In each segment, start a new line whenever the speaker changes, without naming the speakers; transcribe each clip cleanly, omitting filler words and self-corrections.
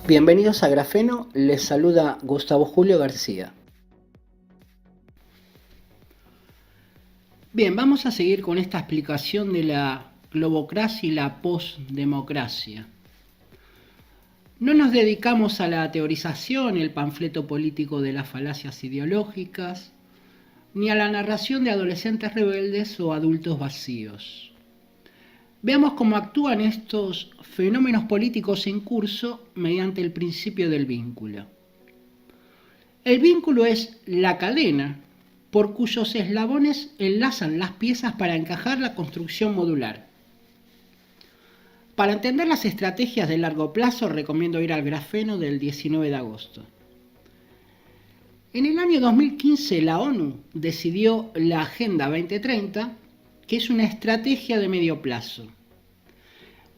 Bienvenidos a Grafeno, les saluda Gustavo Julio García. Bien, vamos a seguir con esta explicación de la globocracia y la postdemocracia. No nos dedicamos a la teorización, el panfleto político de las falacias ideológicas, ni a la narración de adolescentes rebeldes o adultos vacíos. Veamos cómo actúan estos fenómenos políticos en curso mediante el principio del vínculo. El vínculo es la cadena por cuyos eslabones enlazan las piezas para encajar la construcción modular. Para entender las estrategias de largo plazo recomiendo ir al grafeno del 19 de agosto. En el año 2015 la ONU decidió la Agenda 2030, que es una estrategia de medio plazo.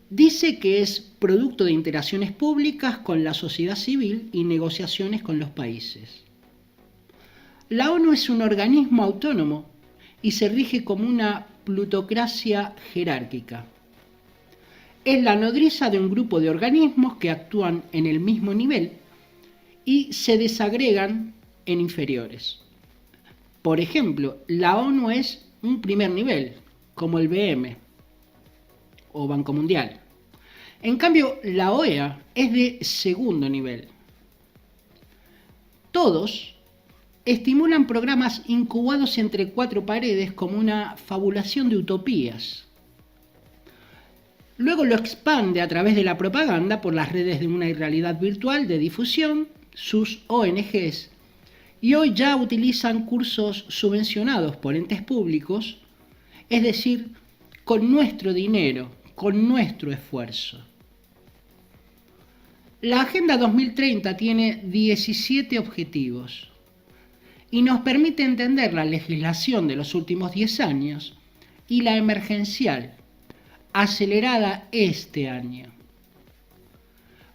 Dice que es producto de interacciones públicas con la sociedad civil y negociaciones con los países. La ONU es un organismo autónomo y se rige como una plutocracia jerárquica. Es la nodriza de un grupo de organismos que actúan en el mismo nivel y se desagregan en inferiores. Por ejemplo, la ONU es un primer nivel, como el BM o Banco Mundial. En cambio, la OEA es de segundo nivel. Todos estimulan programas incubados entre cuatro paredes como una fabulación de utopías. Luego lo expande a través de la propaganda por las redes de una irrealidad virtual de difusión, sus ONGs, y hoy ya utilizan cursos subvencionados por entes públicos, es decir, con nuestro dinero, con nuestro esfuerzo. La Agenda 2030 tiene 17 objetivos y nos permite entender la legislación de los últimos 10 años y la emergencial, acelerada este año,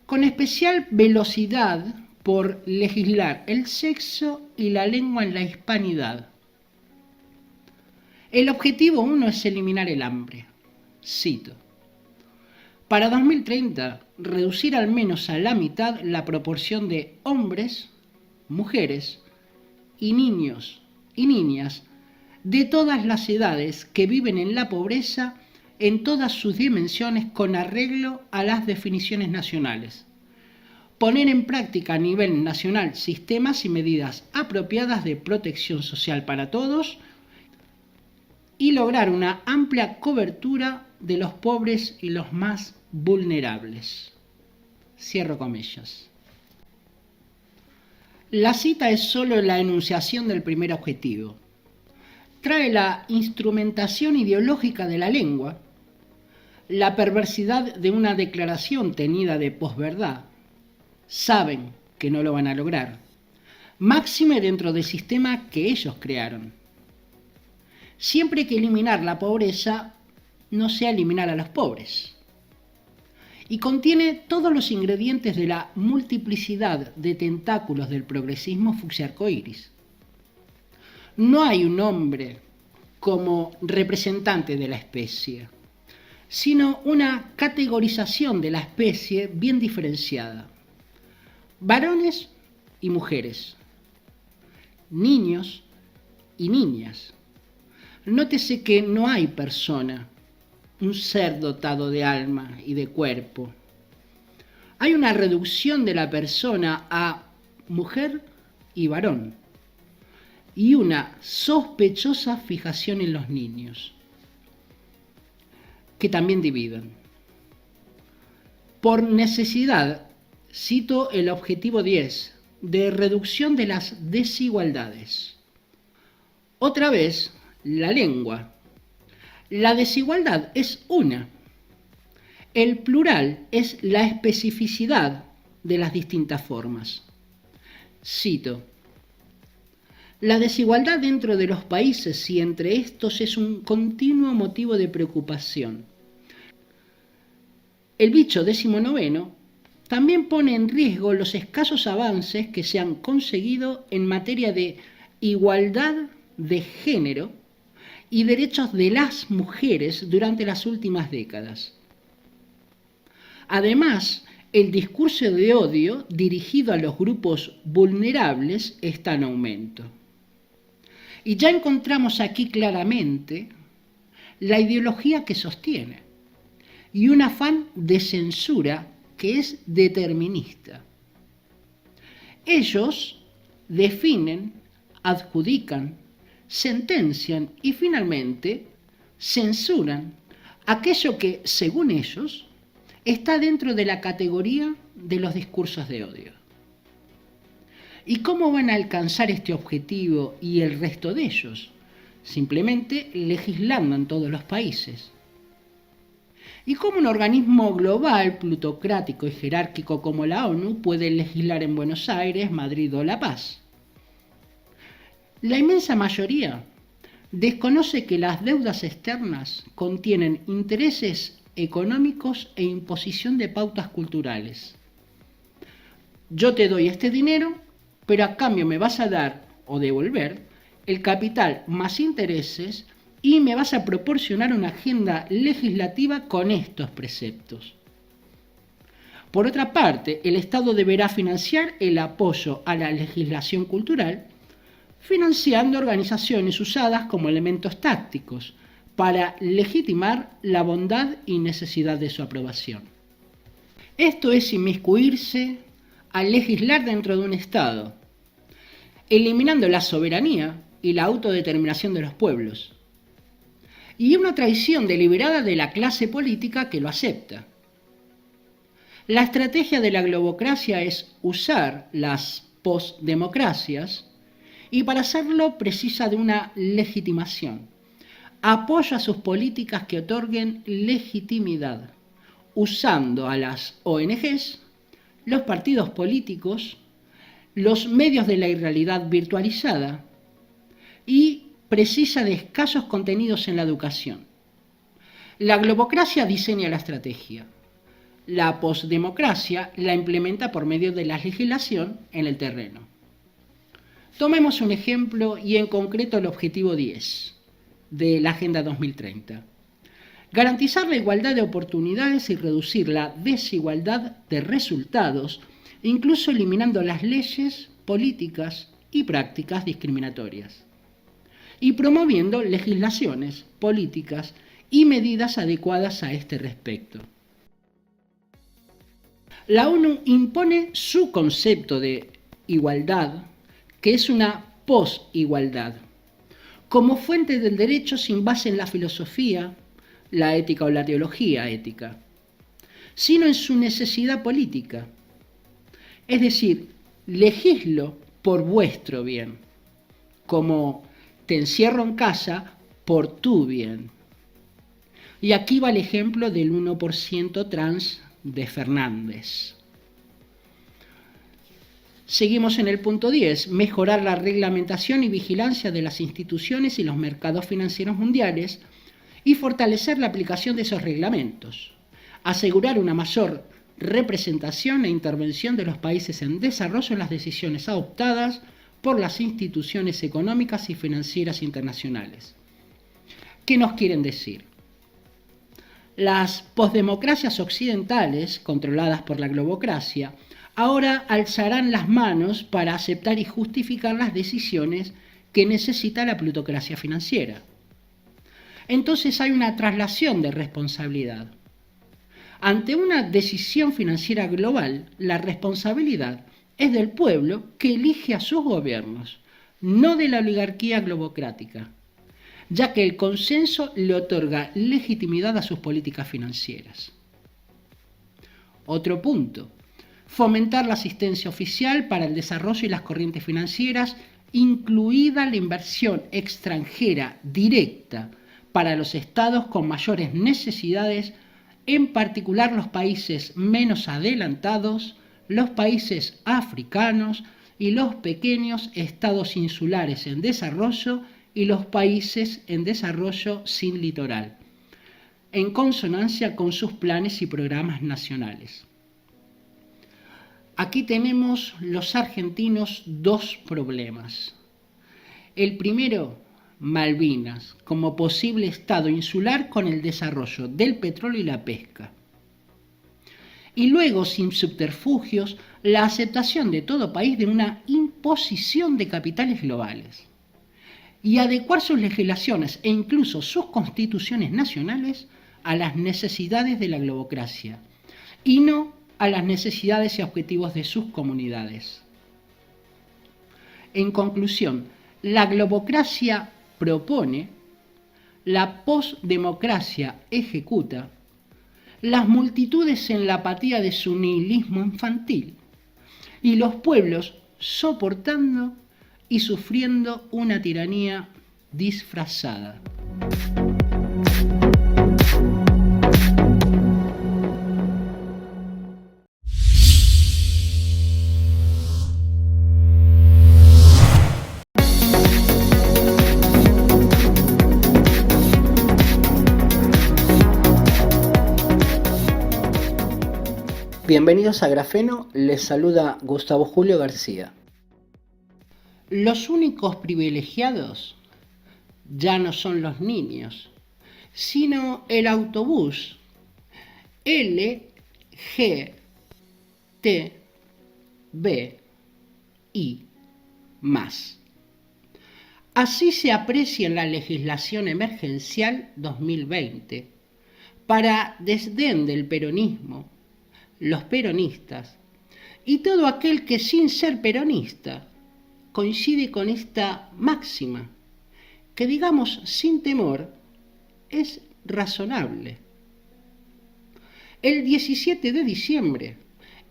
con especial velocidad por legislar el sexo y la lengua en la hispanidad. El objetivo 1 es eliminar el hambre. Cito: para 2030, reducir al menos a la mitad la proporción de hombres, mujeres y niños y niñas de todas las edades que viven en la pobreza en todas sus dimensiones con arreglo a las definiciones nacionales. Poner en práctica a nivel nacional sistemas y medidas apropiadas de protección social para todos y lograr una amplia cobertura de los pobres y los más vulnerables. Cierro comillas. La cita es solo la enunciación del primer objetivo. Trae la instrumentación ideológica de la lengua, la perversidad de una declaración teñida de posverdad. Saben que no lo van a lograr, máxime dentro del sistema que ellos crearon. Siempre hay que eliminar la pobreza, no sea eliminar a los pobres. Y contiene todos los ingredientes de la multiplicidad de tentáculos del progresismo fucsia arcoíris. No hay un hombre como representante de la especie, sino una categorización de la especie bien diferenciada. Varones y mujeres, niños y niñas. Nótese que no hay persona, un ser dotado de alma y de cuerpo. Hay una reducción de la persona a mujer y varón, y una sospechosa fijación en los niños, que también dividen. Por necesidad, cito el objetivo 10, de reducción de las desigualdades. Otra vez, la lengua. La desigualdad es una. El plural es la especificidad de las distintas formas. Cito: la desigualdad dentro de los países y entre estos es un continuo motivo de preocupación. El bicho 19 también pone en riesgo los escasos avances que se han conseguido en materia de igualdad de género y derechos de las mujeres durante las últimas décadas. Además, el discurso de odio dirigido a los grupos vulnerables está en aumento. Y ya encontramos aquí claramente la ideología que sostiene y un afán de censura que es determinista. Ellos definen, adjudican, sentencian y finalmente censuran aquello que, según ellos, está dentro de la categoría de los discursos de odio. ¿Y cómo van a alcanzar este objetivo y el resto de ellos? Simplemente legislando en todos los países. ¿Y cómo un organismo global, plutocrático y jerárquico como la ONU puede legislar en Buenos Aires, Madrid o La Paz? La inmensa mayoría desconoce que las deudas externas contienen intereses económicos e imposición de pautas culturales. Yo te doy este dinero, pero a cambio me vas a dar o devolver el capital más intereses y me vas a proporcionar una agenda legislativa con estos preceptos. Por otra parte, el Estado deberá financiar el apoyo a la legislación cultural, financiando organizaciones usadas como elementos tácticos para legitimar la bondad y necesidad de su aprobación. Esto es inmiscuirse al legislar dentro de un Estado, eliminando la soberanía y la autodeterminación de los pueblos, y una traición deliberada de la clase política que lo acepta. La estrategia de la globocracia es usar las postdemocracias y para hacerlo precisa de una legitimación, apoyo a sus políticas que otorguen legitimidad, usando a las ONGs, los partidos políticos, los medios de la irrealidad virtualizada y precisa de escasos contenidos en la educación. La globocracia diseña la estrategia. La postdemocracia la implementa por medio de la legislación en el terreno. Tomemos un ejemplo y en concreto el objetivo 10 de la Agenda 2030. Garantizar la igualdad de oportunidades y reducir la desigualdad de resultados, incluso eliminando las leyes, políticas y prácticas discriminatorias, y promoviendo legislaciones, políticas y medidas adecuadas a este respecto. La ONU impone su concepto de igualdad, que es una posigualdad, como fuente del derecho sin base en la filosofía, la ética o la teología ética, sino en su necesidad política. Es decir, legislo por vuestro bien, como te encierro en casa por tu bien. Y aquí va el ejemplo del 1% trans de Fernández. Seguimos en el punto 10, mejorar la reglamentación y vigilancia de las instituciones y los mercados financieros mundiales y fortalecer la aplicación de esos reglamentos, asegurar una mayor representación e intervención de los países en desarrollo en las decisiones adoptadas por las instituciones económicas y financieras internacionales. ¿Qué nos quieren decir? Las posdemocracias occidentales, controladas por la globocracia, ahora alzarán las manos para aceptar y justificar las decisiones que necesita la plutocracia financiera. Entonces hay una traslación de responsabilidad. Ante una decisión financiera global, la responsabilidad es del pueblo que elige a sus gobiernos, no de la oligarquía globocrática, ya que el consenso le otorga legitimidad a sus políticas financieras. Otro punto, fomentar la asistencia oficial para el desarrollo y las corrientes financieras, incluida la inversión extranjera directa para los estados con mayores necesidades, en particular los países menos adelantados, los países africanos y los pequeños estados insulares en desarrollo y los países en desarrollo sin litoral, en consonancia con sus planes y programas nacionales. Aquí tenemos los argentinos dos problemas. El primero, Malvinas, como posible estado insular con el desarrollo del petróleo y la pesca. y luego, sin subterfugios, la aceptación de todo país de una imposición de capitales globales y adecuar sus legislaciones e incluso sus constituciones nacionales a las necesidades de la globocracia y no a las necesidades y objetivos de sus comunidades. En conclusión, la globocracia propone, la postdemocracia ejecuta, las multitudes en la apatía de su nihilismo infantil y los pueblos soportando y sufriendo una tiranía disfrazada. Bienvenidos a Grafeno, les saluda Gustavo Julio García. Los únicos privilegiados ya no son los niños, sino el autobús LGTBI+. Así se aprecia en la legislación emergencial 2020, para desdén del peronismo, los peronistas y todo aquel que sin ser peronista coincide con esta máxima, que digamos sin temor es razonable. El 17 de diciembre,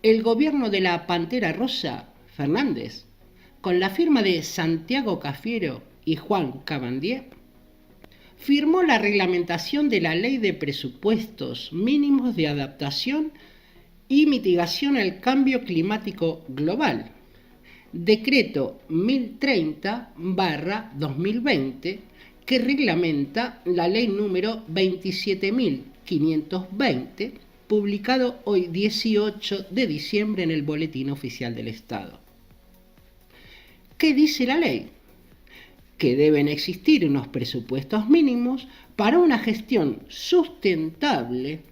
el gobierno de la Pantera Rosa, Fernández, con la firma de Santiago Cafiero y Juan Cabandier, firmó la reglamentación de la Ley de Presupuestos Mínimos de Adaptación y Mitigación al Cambio Climático Global, Decreto 1030/2020, que reglamenta la ley número 27.520, publicado hoy 18 de diciembre en el Boletín Oficial del Estado. ¿Qué dice la ley? Que deben existir unos presupuestos mínimos para una gestión sustentable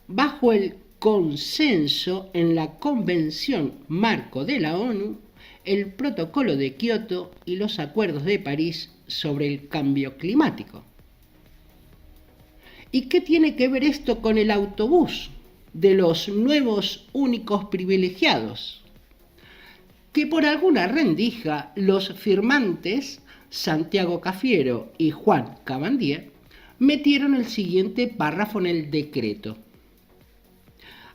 bajo el consenso en la Convención Marco de la ONU, el Protocolo de Kioto y los Acuerdos de París sobre el cambio climático. ¿Y qué tiene que ver esto con el autobús de los nuevos únicos privilegiados? Que por alguna rendija los firmantes, Santiago Cafiero y Juan Cabandier, metieron el siguiente párrafo en el decreto.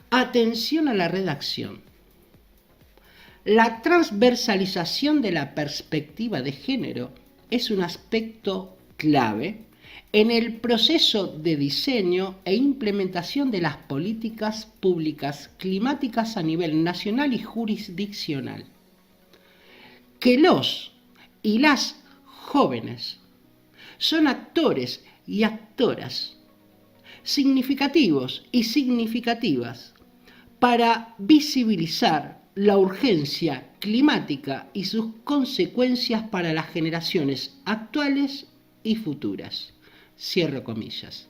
Atención a la redacción. La transversalización de la perspectiva de género es un aspecto clave en el proceso de diseño e implementación de las políticas públicas climáticas a nivel nacional y jurisdiccional. Que los y las jóvenes son actores y actoras significativos y significativas para visibilizar la urgencia climática y sus consecuencias para las generaciones actuales y futuras. Cierro comillas.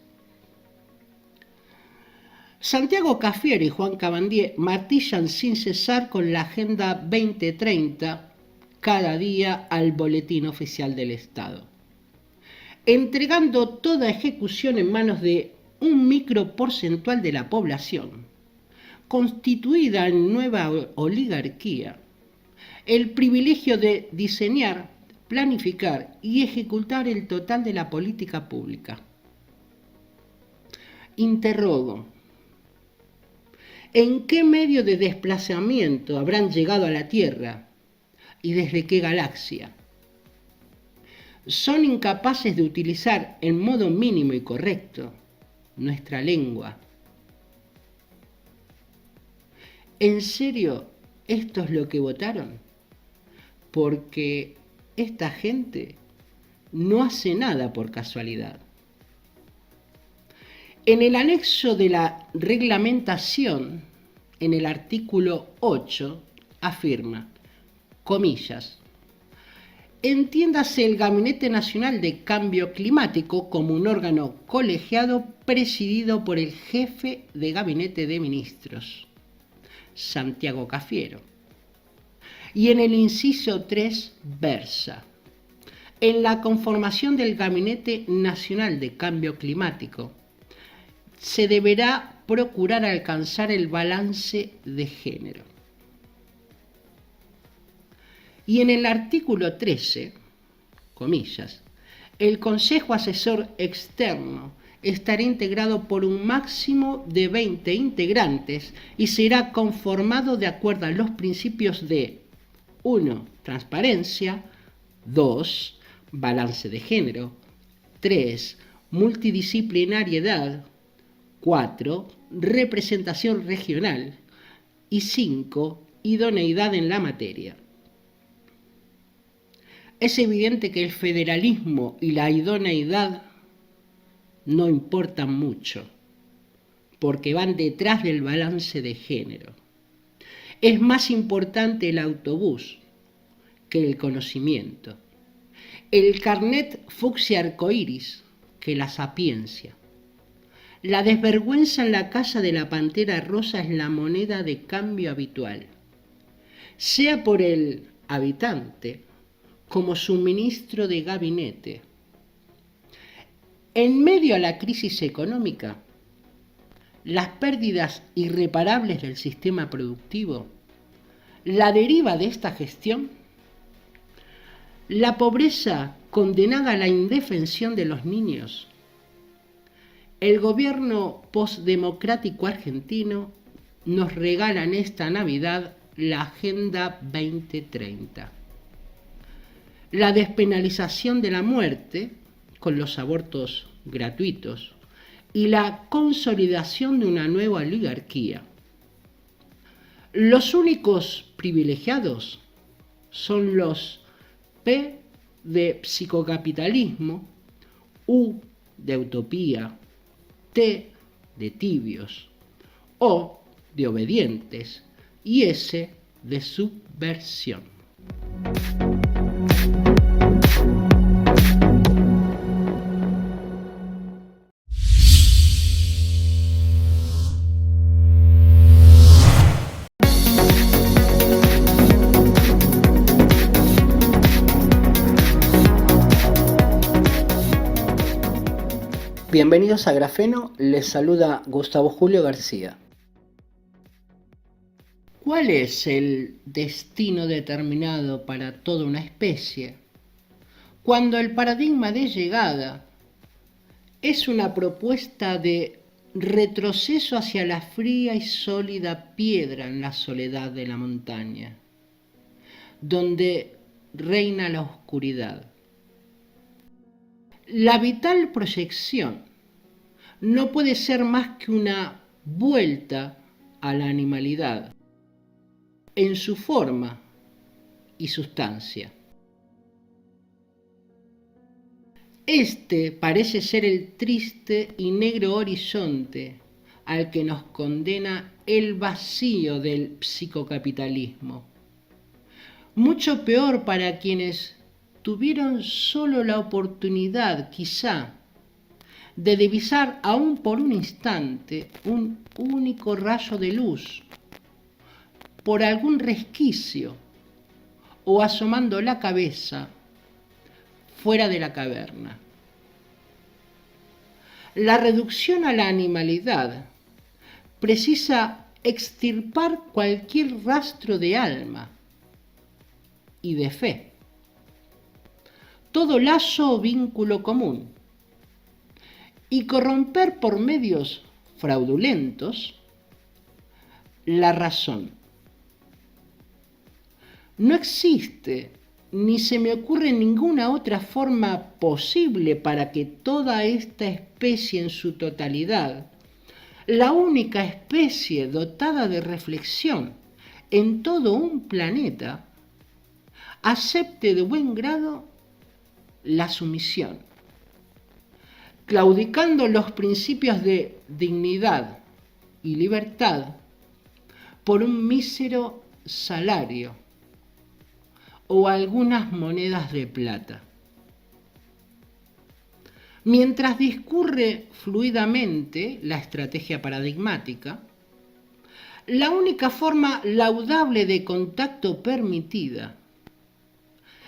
Santiago Cafiero y Juan Cabandier martillan sin cesar con la Agenda 2030 cada día al Boletín Oficial del Estado, entregando toda ejecución en manos de un micro porcentual de la población, constituida en nueva oligarquía, el privilegio de diseñar, planificar y ejecutar el total de la política pública. Interrogo, ¿en qué medio de desplazamiento habrán llegado a la Tierra y desde qué galaxia? Son incapaces de utilizar en modo mínimo y correcto nuestra lengua. ¿En serio esto es lo que votaron? Porque esta gente no hace nada por casualidad. En el anexo de la reglamentación, en el artículo 8, afirma, comillas, entiéndase el Gabinete Nacional de Cambio Climático como un órgano colegiado presidido por el jefe de Gabinete de Ministros. Santiago Cafiero. Y en el inciso 3 versa: en la conformación del Gabinete Nacional de Cambio Climático se deberá procurar alcanzar el balance de género. Y en el artículo 13, comillas, el Consejo Asesor Externo estará integrado por un máximo de 20 integrantes y será conformado de acuerdo a los principios de 1. Transparencia, 2. Balance de género, 3. Multidisciplinariedad, 4. Representación regional y 5. Idoneidad en la materia. Es evidente que el federalismo y la idoneidad no importan mucho, porque van detrás del balance de género. Es más importante el autobús que el conocimiento, el carnet fucsia arcoíris que la sapiencia. La desvergüenza en la casa de la pantera rosa es la moneda de cambio habitual, sea por el habitante como su ministro de gabinete. En medio a la crisis económica, las pérdidas irreparables del sistema productivo, la deriva de esta gestión, la pobreza condenada a la indefensión de los niños, el gobierno postdemocrático argentino nos regala en esta Navidad la Agenda 2030. La despenalización de la muerte con los abortos gratuitos y la consolidación de una nueva oligarquía. Los únicos privilegiados son los P de psicocapitalismo, U de utopía, T de tibios, O de obedientes y S de subversión. Bienvenidos a Grafeno, les saluda Gustavo Julio García. ¿Cuál es el destino determinado para toda una especie cuando el paradigma de llegada es una propuesta de retroceso hacia la fría y sólida piedra en la soledad de la montaña, donde reina la oscuridad? La vital proyección no puede ser más que una vuelta a la animalidad en su forma y sustancia. Este parece ser el triste y negro horizonte al que nos condena el vacío del psicocapitalismo. Mucho peor para quienes tuvieron solo la oportunidad, quizá, de divisar aún por un instante un único rayo de luz, por algún resquicio o asomando la cabeza fuera de la caverna. La reducción a la animalidad precisa extirpar cualquier rastro de alma y de fe, todo lazo o vínculo común, y corromper por medios fraudulentos la razón. No existe ni se me ocurre ninguna otra forma posible para que toda esta especie en su totalidad, la única especie dotada de reflexión en todo un planeta, acepte de buen grado la sumisión, claudicando los principios de dignidad y libertad por un mísero salario o algunas monedas de plata. Mientras discurre fluidamente la estrategia paradigmática, La única forma laudable de contacto permitida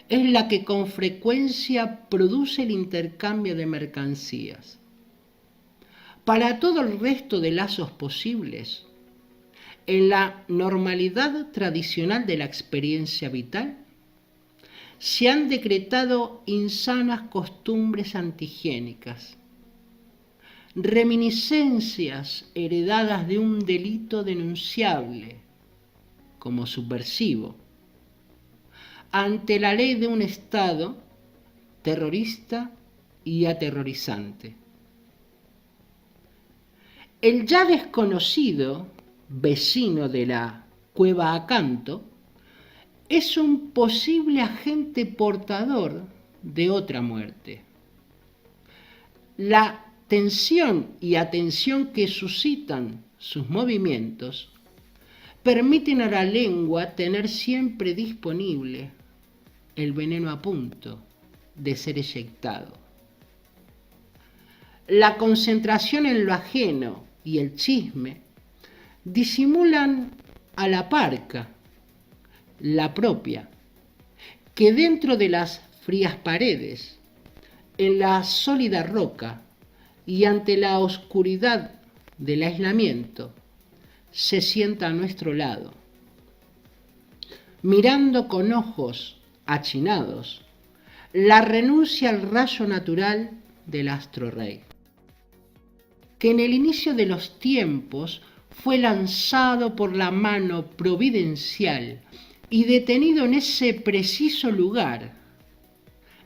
es la que con frecuencia produce el intercambio de mercancías. Para todo el resto de lazos posibles, en la normalidad tradicional de la experiencia vital, se han decretado insanas costumbres antihigiénicas, reminiscencias heredadas de un delito denunciable como subversivo, ante la ley de un Estado terrorista y aterrorizante. El ya desconocido vecino de la Cueva Acanto es un posible agente portador de otra muerte. La tensión y atención que suscitan sus movimientos permiten a la lengua tener siempre disponible el veneno a punto de ser eyectado. La concentración en lo ajeno y el chisme disimulan a la parca, la propia, que dentro de las frías paredes, en la sólida roca y ante la oscuridad del aislamiento, se sienta a nuestro lado, mirando con ojos achinados la renuncia al rayo natural del astro rey, que en el inicio de los tiempos fue lanzado por la mano providencial y detenido en ese preciso lugar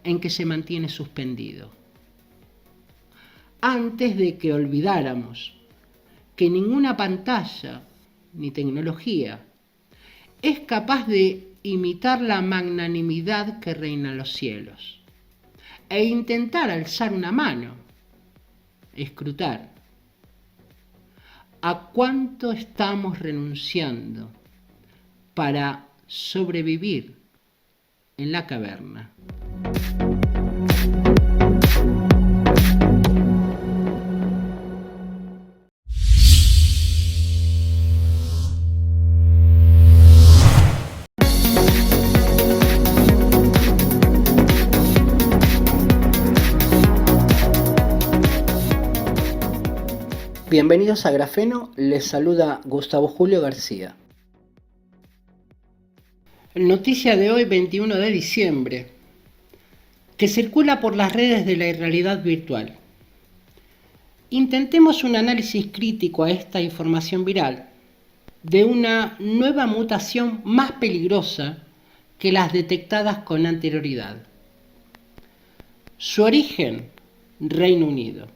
en que se mantiene suspendido. Antes de que olvidáramos que ninguna pantalla ni tecnología es capaz de imitar la magnanimidad que reina en los cielos, e intentar alzar una mano, escrutar. ¿A cuánto estamos renunciando para sobrevivir en la caverna? Bienvenidos a Grafeno, les saluda Gustavo Julio García. Noticia de hoy, 21 de diciembre, que circula por las redes de la realidad virtual. Intentemos un análisis crítico a esta información viral de una nueva mutación más peligrosa que las detectadas con anterioridad. Su origen, Reino Unido.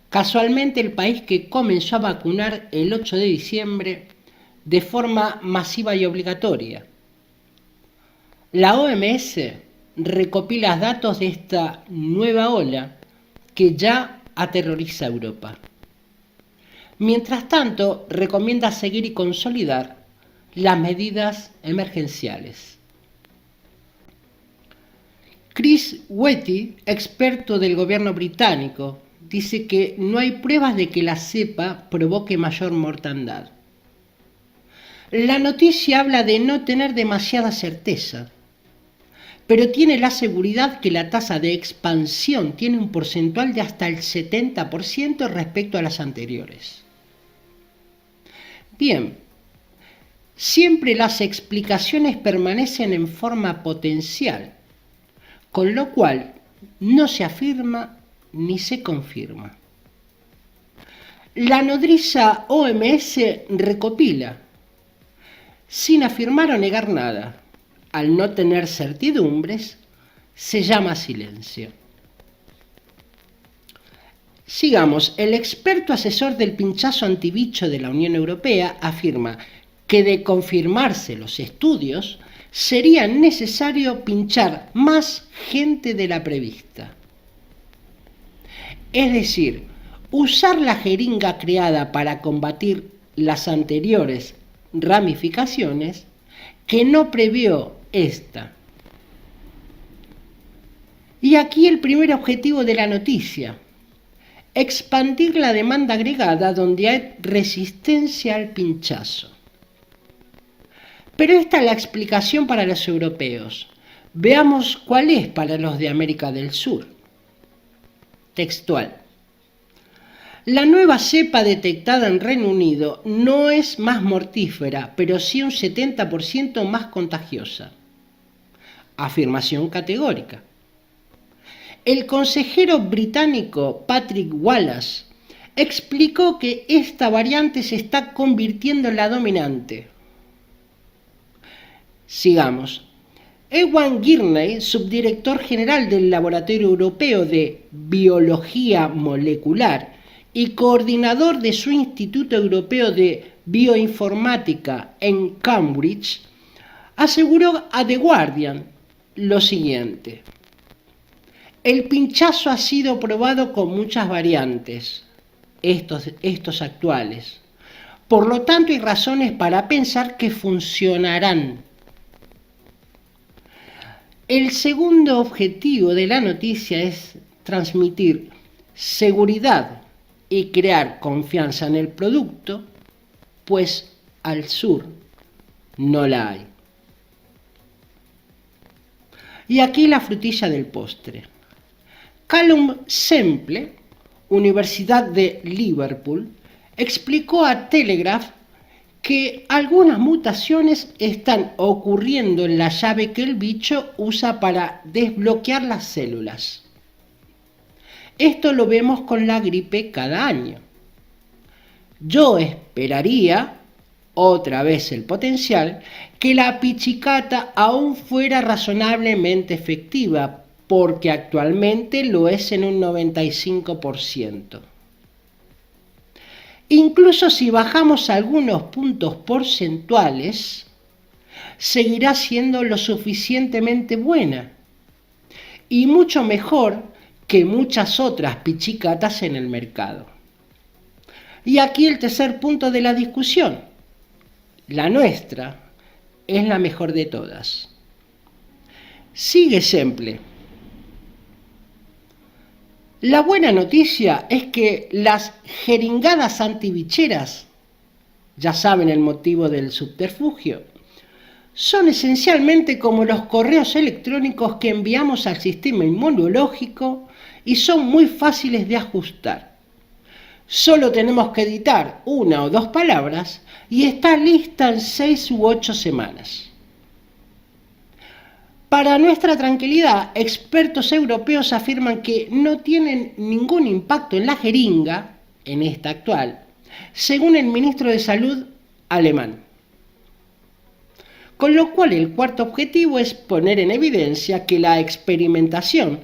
Casualmente el país que comenzó a vacunar el 8 de diciembre de forma masiva y obligatoria. La OMS recopila datos de esta nueva ola que ya aterroriza a Europa. Mientras tanto, recomienda seguir y consolidar las medidas emergenciales. Chris Whitty, experto del gobierno británico, dice que no hay pruebas de que la cepa provoque mayor mortandad. La noticia habla de no tener demasiada certeza, pero tiene la seguridad que la tasa de expansión tiene un porcentual de hasta el 70% respecto a las anteriores. Bien, siempre las explicaciones permanecen en forma potencial, con lo cual no se afirma ni se confirma. La nodriza OMS recopila, sin afirmar o negar nada. Al no tener certidumbres, se llama silencio. Sigamos, el experto asesor del pinchazo antibicho de la Unión Europea afirma que de confirmarse los estudios, sería necesario pinchar más gente de la prevista. Es decir, usar la jeringa creada para combatir las anteriores ramificaciones que no previó esta. Y aquí el primer objetivo de la noticia: expandir la demanda agregada donde hay resistencia al pinchazo. Pero esta es la explicación para los europeos. Veamos cuál es para los de América del Sur. Textual. La nueva cepa detectada en Reino Unido no es más mortífera, pero sí un 70% más contagiosa. Afirmación categórica. El consejero británico Patrick Wallace explicó que esta variante se está convirtiendo en la dominante. Sigamos. Ewan Gurney, subdirector general del Laboratorio Europeo de Biología Molecular y coordinador de su Instituto Europeo de Bioinformática en Cambridge, aseguró a The Guardian lo siguiente. El pinchazo ha sido probado con muchas variantes, estos actuales. Por lo tanto, hay razones para pensar que funcionarán. El segundo objetivo de la noticia es transmitir seguridad y crear confianza en el producto, pues al sur no la hay. Y aquí la frutilla del postre. Callum Semple, Universidad de Liverpool, explicó a Telegraph que algunas mutaciones están ocurriendo en la llave que el bicho usa para desbloquear las células. Esto lo vemos con la gripe cada año. Yo esperaría, otra vez el potencial, que la pichicata aún fuera razonablemente efectiva, porque actualmente lo es en un 95%. Incluso si bajamos algunos puntos porcentuales, seguirá siendo lo suficientemente buena y mucho mejor que muchas otras pichicatas en el mercado. Y aquí el tercer punto de la discusión. La nuestra es la mejor de todas. Sigue Semple. La buena noticia es que las jeringadas antibicheras, ya saben el motivo del subterfugio, son esencialmente como los correos electrónicos que enviamos al sistema inmunológico y son muy fáciles de ajustar. Solo tenemos que editar 1 o 2 palabras y está lista en 6 u 8 semanas. Para nuestra tranquilidad, expertos europeos afirman que no tienen ningún impacto en la jeringa, en esta actual, según el ministro de Salud alemán. Con lo cual el cuarto objetivo es poner en evidencia que la experimentación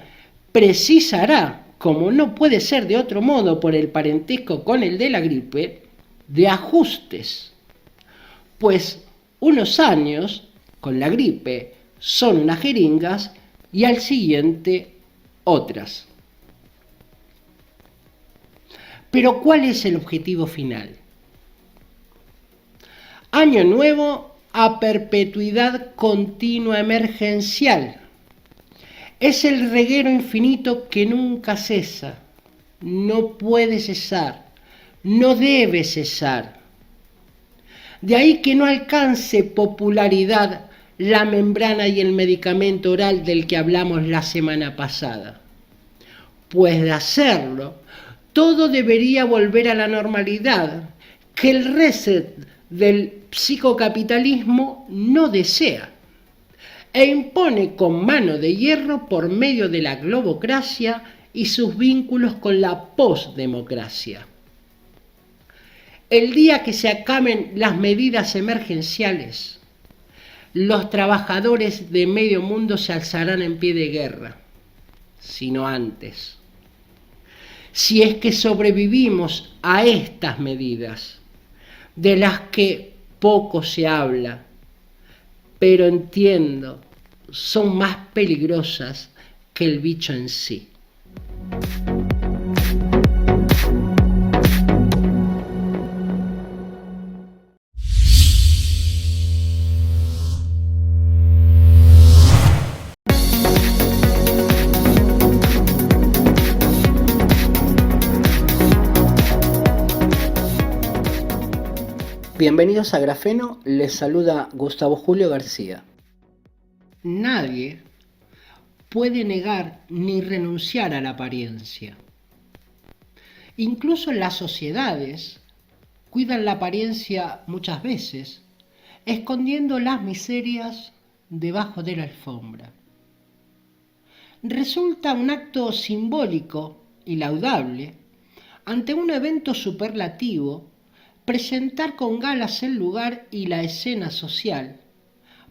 precisará, como no puede ser de otro modo por el parentesco con el de la gripe, de ajustes, pues unos años con la gripe son unas jeringas y al siguiente otras. Pero ¿cuál es el objetivo final? Año nuevo a perpetuidad continua emergencial. Es el reguero infinito que nunca cesa, no puede cesar, no debe cesar. De ahí que no alcance popularidad la membrana y el medicamento oral del que hablamos la semana pasada. Pues de hacerlo, todo debería volver a la normalidad, que el reset del psicocapitalismo no desea, e impone con mano de hierro por medio de la globocracia y sus vínculos con la postdemocracia. El día que se acaben las medidas emergenciales, los trabajadores de medio mundo se alzarán en pie de guerra, sino antes. Si es que sobrevivimos a estas medidas, de las que poco se habla, pero entiendo, son más peligrosas que el bicho en sí. Bienvenidos a Grafeno, les saluda Gustavo Julio García. Nadie puede negar ni renunciar a la apariencia. Incluso las sociedades cuidan la apariencia muchas veces, escondiendo las miserias debajo de la alfombra. Resulta un acto simbólico y laudable, ante un evento superlativo, presentar con galas el lugar y la escena social,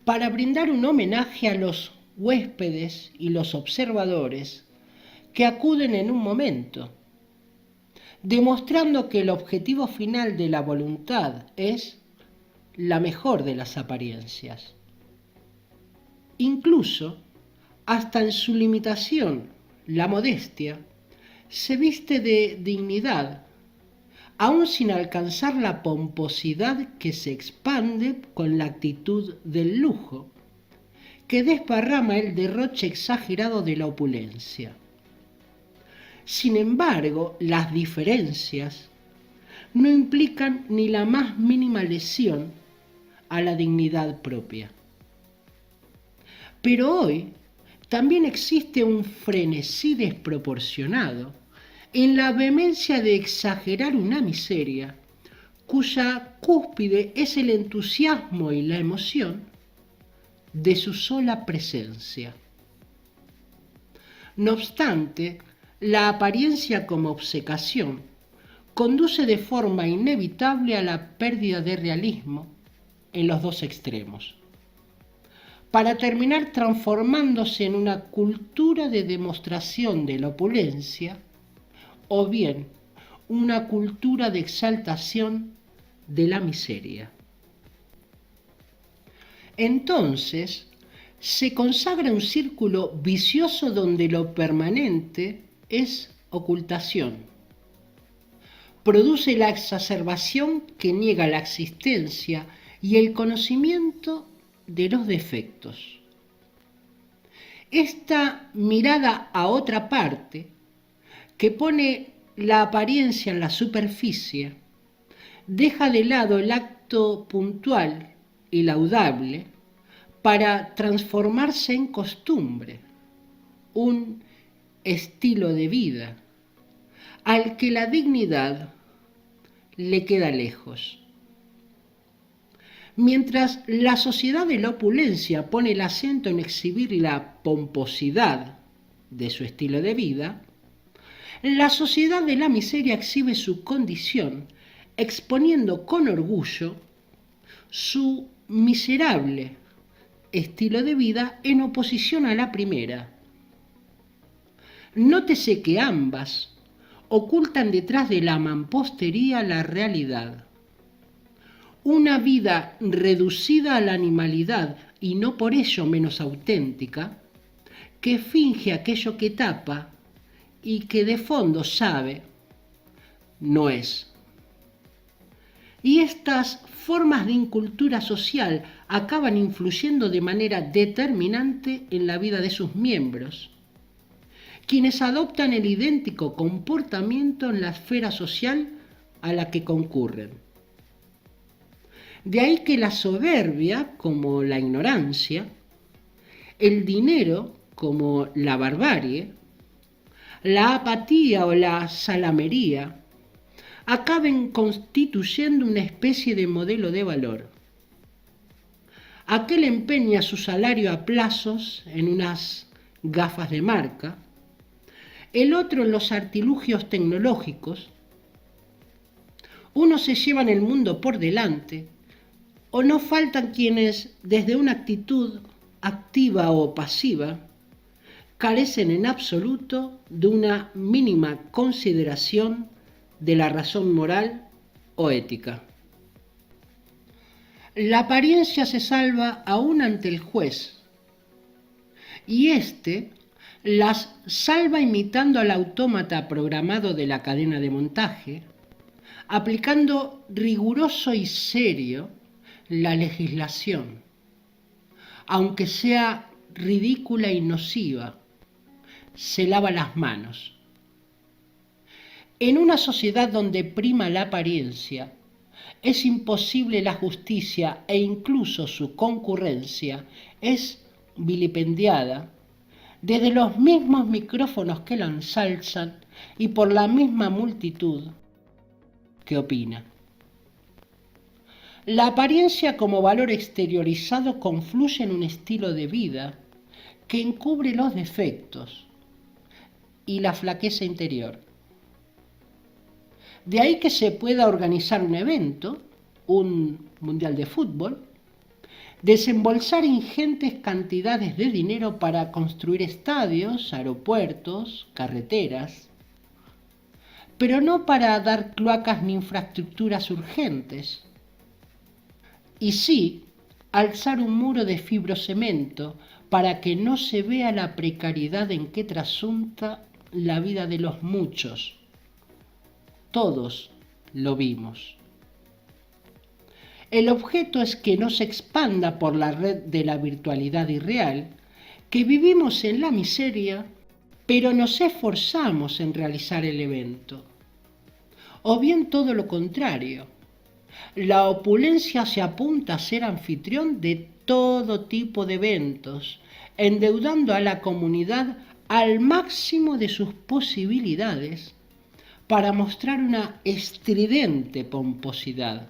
para brindar un homenaje a los huéspedes y los observadores que acuden en un momento, demostrando que el objetivo final de la voluntad es la mejor de las apariencias. Incluso, hasta en su limitación, la modestia, se viste de dignidad, aún sin alcanzar la pomposidad que se expande con la actitud del lujo, que desparrama el derroche exagerado de la opulencia. Sin embargo, las diferencias no implican ni la más mínima lesión a la dignidad propia. Pero hoy también existe un frenesí desproporcionado en la vehemencia de exagerar una miseria cuya cúspide es el entusiasmo y la emoción de su sola presencia. No obstante, la apariencia como obcecación conduce de forma inevitable a la pérdida de realismo en los dos extremos, para terminar transformándose en una cultura de demostración de la opulencia o bien una cultura de exaltación de la miseria. Entonces, se consagra un círculo vicioso donde lo permanente es ocultación. Produce la exacerbación que niega la existencia y el conocimiento de los defectos. Esta mirada a otra parte, que pone la apariencia en la superficie, deja de lado el acto puntual y laudable para transformarse en costumbre, un estilo de vida al que la dignidad le queda lejos. Mientras la sociedad de la opulencia pone el acento en exhibir la pomposidad de su estilo de vida, la sociedad de la miseria exhibe su condición, exponiendo con orgullo su miserable estilo de vida en oposición a la primera. Nótese que ambas ocultan detrás de la mampostería la realidad. Una vida reducida a la animalidad y no por ello menos auténtica, que finge aquello que tapa y que de fondo sabe no es. Y estas formas de incultura social acaban influyendo de manera determinante en la vida de sus miembros, quienes adoptan el idéntico comportamiento en la esfera social a la que concurren. De ahí que la soberbia, como la ignorancia, el dinero, como la barbarie, la apatía o la salamería, acaben constituyendo una especie de modelo de valor. Aquel empeña su salario a plazos en unas gafas de marca, el otro en los artilugios tecnológicos. Unos se llevan el mundo por delante, o no faltan quienes, desde una actitud activa o pasiva, carecen en absoluto de una mínima consideración de la razón moral o ética. La apariencia se salva aún ante el juez, y éste las salva imitando al autómata programado de la cadena de montaje, aplicando riguroso y serio la legislación, aunque sea ridícula y nociva, se lava las manos. En una sociedad donde prima la apariencia, es imposible la justicia e incluso su concurrencia es vilipendiada desde los mismos micrófonos que la ensalzan y por la misma multitud que opina. La apariencia como valor exteriorizado confluye en un estilo de vida que encubre los defectos y la flaqueza interior. De ahí que se pueda organizar un evento, un mundial de fútbol, desembolsar ingentes cantidades de dinero para construir estadios, aeropuertos, carreteras, pero no para dar cloacas ni infraestructuras urgentes, y sí alzar un muro de fibrocemento para que no se vea la precariedad en que trasunta la vida de los muchos. Todos lo vimos. El objeto es que no se expanda por la red de la virtualidad irreal, que vivimos en la miseria, pero nos esforzamos en realizar el evento. O bien todo lo contrario. La opulencia se apunta a ser anfitrión de todo tipo de eventos, endeudando a la comunidad al máximo de sus posibilidades para mostrar una estridente pomposidad.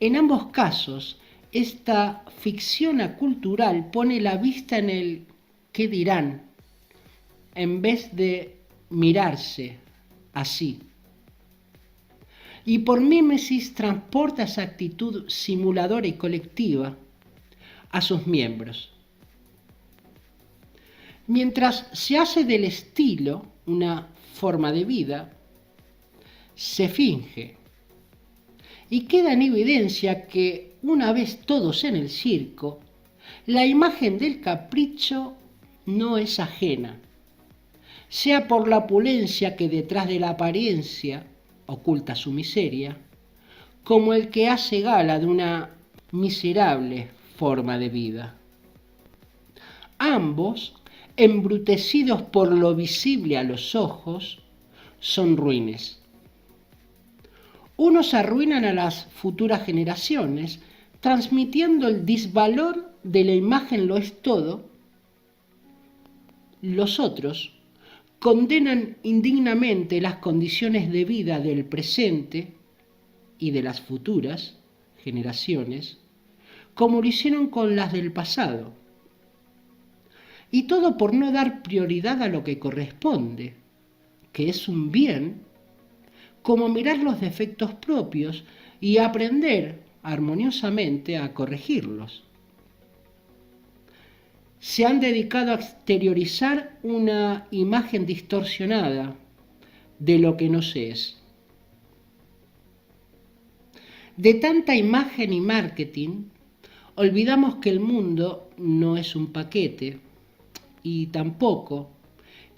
En ambos casos, esta ficción cultural pone la vista en el ¿qué dirán?, en vez de mirarse así. Y por mímesis transporta esa actitud simuladora y colectiva a sus miembros. Mientras se hace del estilo una forma de vida, se finge. Y queda en evidencia que, una vez todos en el circo, la imagen del capricho no es ajena, sea por la opulencia que detrás de la apariencia oculta su miseria, como el que hace gala de una miserable forma de vida. Ambos, embrutecidos por lo visible a los ojos, son ruines. Unos arruinan a las futuras generaciones, transmitiendo el disvalor de la imagen lo es todo. Los otros condenan indignamente las condiciones de vida del presente y de las futuras generaciones, como lo hicieron con las del pasado. Y todo por no dar prioridad a lo que corresponde, que es un bien, como mirar los defectos propios y aprender armoniosamente a corregirlos. Se han dedicado a exteriorizar una imagen distorsionada de lo que no se es. De tanta imagen y marketing, olvidamos que el mundo no es un paquete y tampoco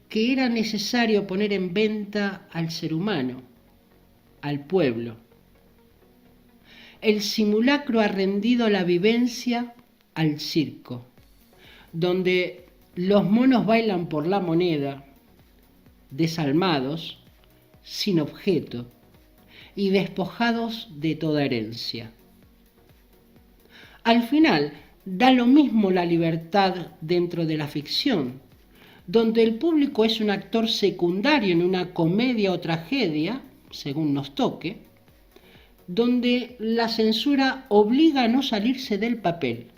que era necesario poner en venta al ser humano, al pueblo. El simulacro ha rendido la vivencia al circo, donde los monos bailan por la moneda, desalmados, sin objeto y despojados de toda herencia. Al final, da lo mismo la libertad dentro de la ficción, donde el público es un actor secundario en una comedia o tragedia, según nos toque, donde la censura obliga a no salirse del papel.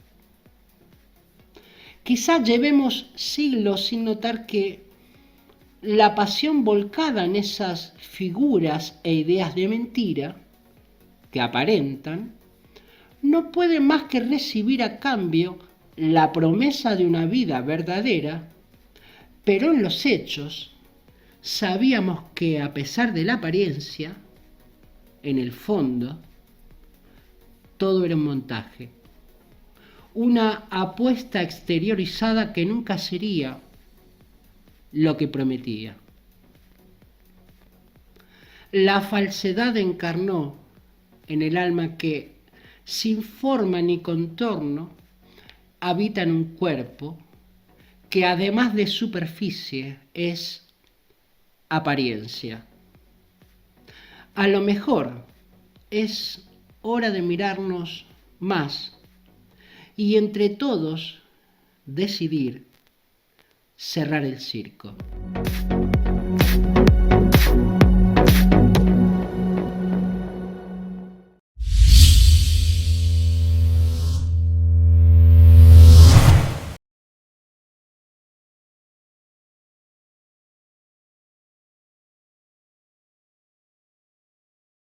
Quizá llevemos siglos sin notar que la pasión volcada en esas figuras e ideas de mentira que aparentan no puede más que recibir a cambio la promesa de una vida verdadera, pero en los hechos sabíamos que a pesar de la apariencia, en el fondo, todo era un montaje. Una apuesta exteriorizada que nunca sería lo que prometía. La falsedad encarnó en el alma que, sin forma ni contorno, habita en un cuerpo que además de superficie es apariencia. A lo mejor es hora de mirarnos más y entre todos decidir cerrar el circo.